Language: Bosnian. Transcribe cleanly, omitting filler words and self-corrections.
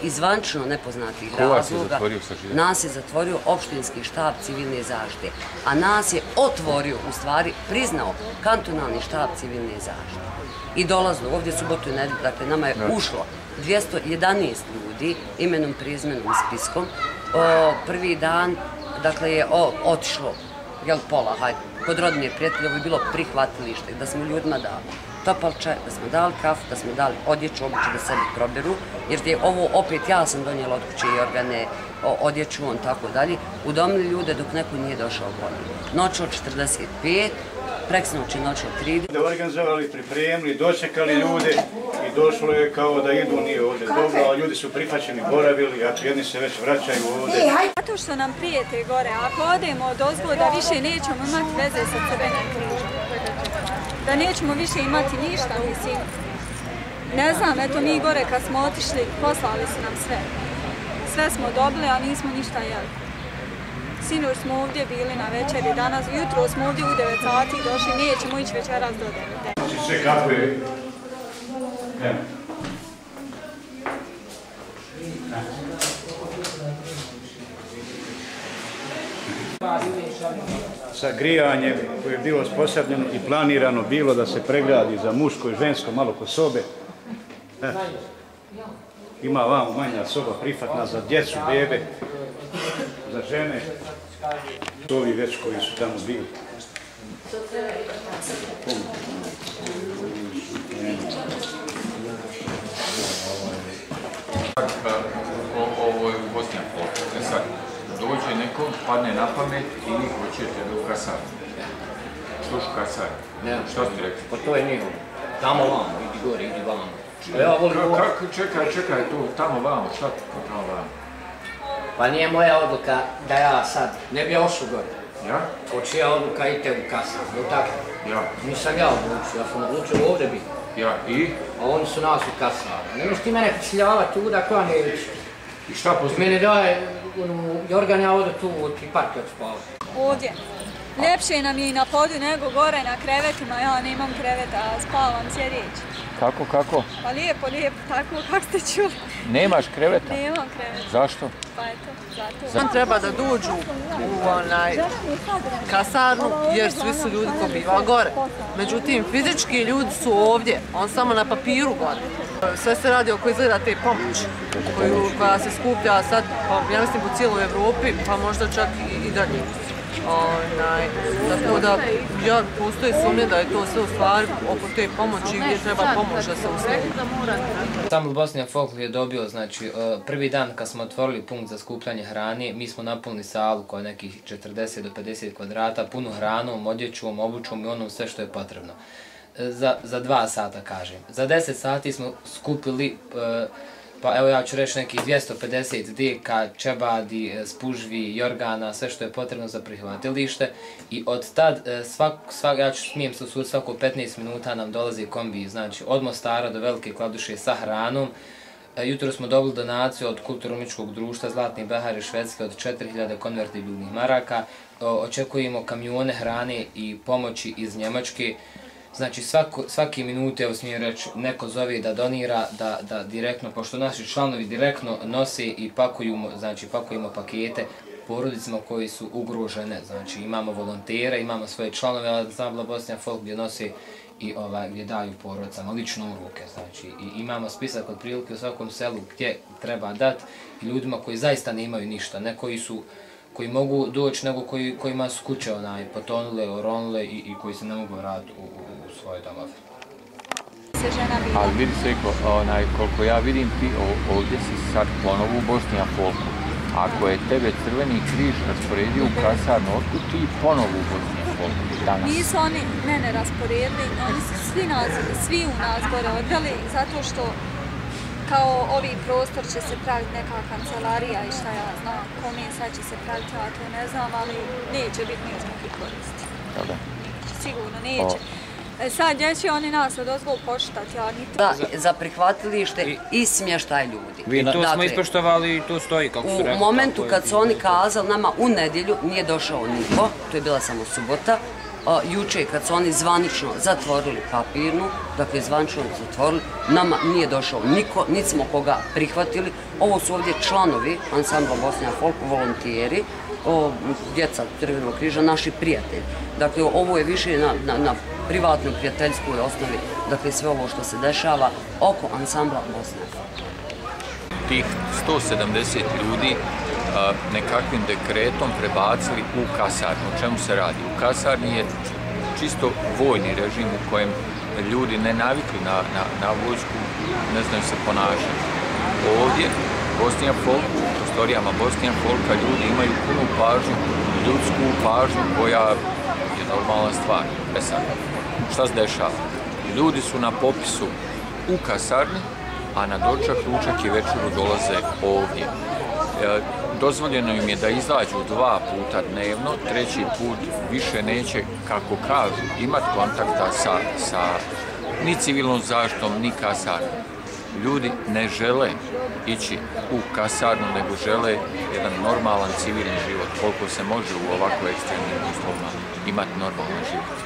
iz zvančno nepoznatih razloga nas je zatvorio opštinski štab civilne zaštite, a nas je otvorio, u stvari priznao kantonalni štab civilne zaštite. I dolazno, ovdje subotu i nedelju, dakle nama je ušlo 211 ljudi imenom, prezmenom i spiskom. Prvi dan, dakle, je otišlo, jel, pola, hajde, kod rodine prijatelja, ovo je bilo prihvatilište, da smo ljudima dali topalče, da smo dali kafu, da smo dali odjeću, obuću da sebi proberu, jer je ovo opet, ja sam donijela od kuće i organe, odjeću, on tako dalje, udomili ljude dok neko nije došao godinu. Noć od 45, preksnoći noć od 30. Organizovali, pripremili, dočekali ljude i došlo je kao da idu nije ovdje dobro, ali ljudi su prihvaćeni, boravili, a jedni se već vraćaju ovdje. Zato što nam prijete gore, ako odemo od ozgoda više nećemo imati veze sa Crvenim križom. Da nećemo više imati ništa, mislim. Ne znam, eto mi gore kad smo otišli, poslali su nam sve. Sve smo dobili, a nismo ništa jeli. Sinoć smo ovdje bili na večeri, danas, jutro smo ovdje u 9 sati došli, nećemo ići večeras do 9. Sve kako je? Sa grijanjem koje je bilo osposobljeno i planirano bilo da se pregradi za muško i žensko malo kod sobe. Ima vam manja soba prihvatna za djecu, bebe, za žene. Ovi već koji su tamo bili. Ovo je u Bosni Folk. Sad, dođe neko, padne na pamet i vi hoćete do kasarne. Slušu kasarne. Što ste rekli? Pa to je njihovo. Tamo vamo, idi gore, idi vamo. Čekaj, tu, tamo vamo, šta tamo vamo? Pa nije moja odluka da ja sad ne bi ošao gore. Ja? Čija odluka idete u kasarnu, tako? Ja. Nisam ja odlučio, ja sam odlučio ovdje biti. Ja, i? A oni su nas u kasarnu. Ne možeš ti mene prisiljavati tuda koja ne već. I šta poslije? Mene daje, Jorgan, ja ovdje tu ti parki odspavati. Ovdje. Ljepše nam je i na podu nego gore na krevetima, ja nemam kreveta, spavam sjedeći. Kako? Pa lijepo, tako kako ste čuli. Nemaš kreveta? Nemam kreveta. Zašto? Pa eto, zato. On treba da dođu u kasarnu jer svi su ljudi ko biva gore. Međutim, fizički ljudi su ovdje, on samo na papiru gore. Sve se radi oko izgleda te pomoći koja se skuplja sad, ja mislim, po cijeloj Evropi, pa možda čak i dalje. Tako da postoji sumnje da je to sve u stvari oko te pomoći gdje treba pomoć da se uslijedi. Ensemble Bosnia Folk je dobio, znači, prvi dan kad smo otvorili punkt za skupljanje hrane, mi smo napunili salu koja je nekih 40 do 50 kvadrata, punu hranom, odjećom, obućom i onom sve što je potrebno. Za 2 sata, kažem. Za 10 sati smo skupili, pa evo ja ću reći nekih 250 deka, čebadi, spužvi, jorgana, sve što je potrebno za prihvatilište. I od tad, ja ću smijem se usuditi, svako 15 minuta nam dolazi kombi, znači od Mostara do Velike Kladuše sa hranom. Jutro smo dobili donaciju od Kulturno-umjetničkog društva Zlatni Behar iz Švedske od 4000 konvertibilnih maraka. Očekujemo kamione hrane i pomoći iz Njemačke. Znači svaki minut, evo smijem reći, neko zove da donira, da direktno, pošto naši članovi direktno nose i pakujemo pakete porodicama koji su ugrožene. Znači imamo volontere, imamo svoje članove Ansambla Bosnia Folk gdje nose i gdje daju porodicama lično u ruke. Znači i imamo spisak otprilike u svakom selu gdje treba dati ljudima koji zaista nemaju ništa, ne koji mogu doći, nego kojima su kuće potonule, oronule i koji se ne mogu vratiti u svoje domove. Ali vidi se, koliko ja vidim, ti ovdje si sad ponovo u Bosnia Folku. Ako je tebe Crveni križ rasporedio u kasarnu, otkud ti ponovo u Bosnia Folku danas? Nisu oni mene rasporedili, oni su svi u nas gore odveli, zato što kao ovi prostor će se praviti neka kancelarija i šta ja znam, kome sad će se praviti, ja to ne znam, ali neće biti nikakve koristi. Sigurno neće. Sad gdje će oni nas od ozgol poštati, ja ni to. Da, za prihvatilište i smještaj ljudi. I to smo ispoštovali i to stoji kako su rekli. U momentu kad su oni kazali nama u nedjelju nije došao niko, to je bila samo subota, juče kad su oni zvanično zatvorili papirnu, dakle zvanično zatvorili, nama nije došao niko, niti smo koga prihvatili. Ovo su ovdje članovi ansambla Bosnija Folk, volontijeri, djeca Crvenog križa, naši prijatelji. Dakle, ovo je više na privatnoj prijateljskoj osnovi, dakle sve ovo što se dešava oko ansambla Bosnija Folk. Tih 170 ljudi nekakvim dekretom prebacili u kasarnu. O čemu se radi? U kasarni je čisto vojni režim u kojem ljudi ne navikli na vojsku, ne znaju se ponašati. Ovdje, Bosnija Folk, u prostorijama Bosnija Folka, ljudi imaju punu pažnju, ljudsku pažnju koja je normalna stvar. Sad, šta se dešava? Ljudi su na popisu u kasarni, a na dočak, ručak i večeru dolaze ovdje. Dozvoljeno im je da izađu 2 puta dnevno, 3. put više neće, kako kažu, imati kontakta sa ni civilnom zaštitom, ni kasarnom. Ljudi ne žele ići u kasarnu, nego žele jedan normalan civilni život, koliko se može u ovako ekstremnim uslovima imati normalan život.